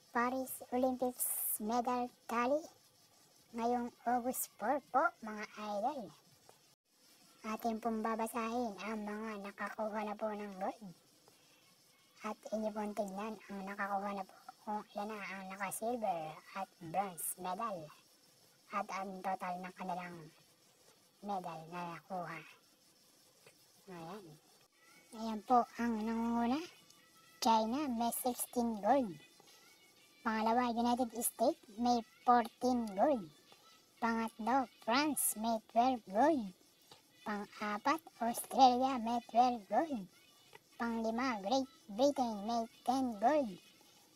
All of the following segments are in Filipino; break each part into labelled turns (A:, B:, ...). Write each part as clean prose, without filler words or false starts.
A: Paris Olympics medal tally ngayong August 4 po mga idol. Atin pong babasahin ang mga nakakuha na po ng gold. At inyo pong tignan ang nakakuha na po kung ilan na ang naka-silver at bronze medal. At ang total ng kanilang medal na nakuha. Ayan. Ayan po ang nangunguna. China may 16 gold. Pangalawa, United States may 14 gold. Pangatlo, France may 12 gold. Pang-apat, Australia may 12 gold. Panglima, Great Britain may 10 gold.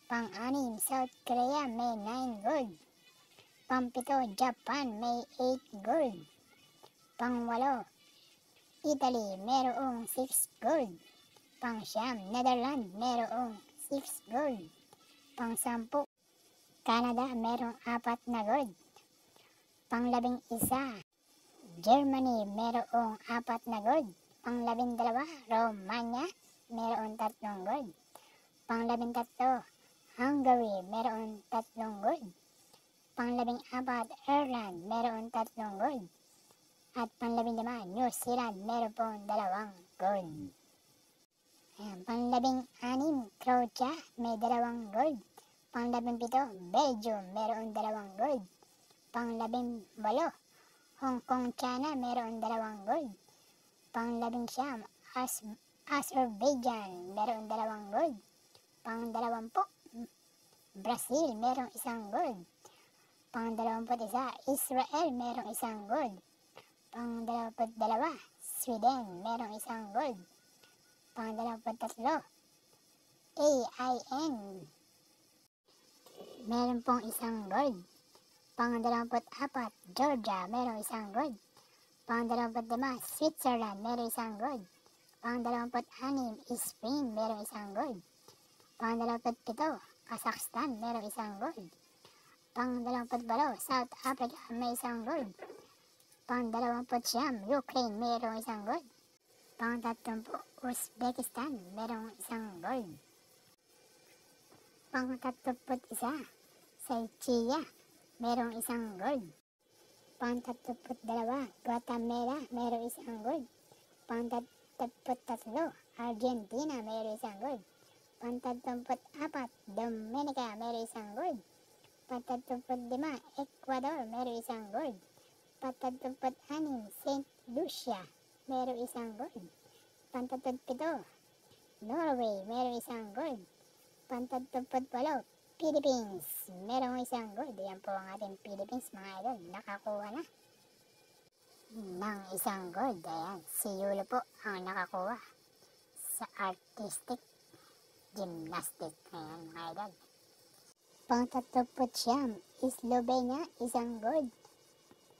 A: Pang-anim, South Korea may 9 gold. Pang-pito, Japan may 8 gold. Pang-walo, Italy mayroong 6 gold. Pang-siyam, Netherlands mayroong 6 gold. Pang-sampu, Canada mayroong 4 na gold. Pang-11, Germany mayroong 4 na gold. Pang-12, Romania mayroong 3 gold. Pang-13, Hungary mayroong 3 gold. Pang-14, Ireland mayroong 3 gold. At pang-15, New Zealand mayroong pong 2 gold. Ayan, pang-16, Croatia may 2 gold. Pang-17, Belgium mayroong 2 gold. Pang-18, Hong Kong, China mayroong 2 gold. Pang-19, Azerbaijan mayroong 2 gold. Pang-20, Brazil mayroong 1 gold. Pang-21, Israel mayroong 1 gold. Pang-22, Sweden mayroong 1 gold. Pang-23, AIN meron pong 1 gold. Pang-24, Georgia meron 1 gold. Pang-25, Switzerland meron 1 gold. Pang-26, Spain meron 1 gold. Pang-27, Kazakhstan meron 1 gold. Pang-28, South Africa may 1 gold. Pang-29, Ukraine meron 1 gold. Pang-30, Uzbekistan meron 1 gold. Pang-31, Czechia merong 1 gold. Pang-32, Guatemala merong 1 gold. Pang-33, Argentina merong 1 gold. Pang-34, Dominica merong 1 gold. Pang-35, Ecuador merong 1 gold. Pang-36, Saint Lucia merong 1 gold. Pang-37, Norway merong 1 gold. Pang-38, Philippines merong 1 gold. Yan po ang ating Philippines mga idol. Nakakuha na ng 1 gold. Ayan, si Yulo po ang nakakuha sa artistic gymnastics. Ayan mga idol. Pang-39, Slovenia 1 gold.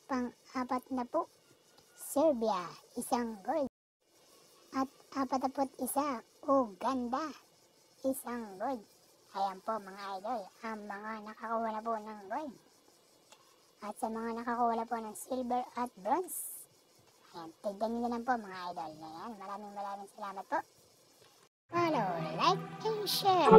A: Pang-4 na po, Serbia 1 gold. At 41, Uganda 1 gold. Ayan po mga idol, ang mga nakakuha na po ng gold. At sa mga nakakuha na po ng silver at bronze, ayan, tignan nyo na lang po mga idol. Ayan, maraming salamat po. Follow, like, and share.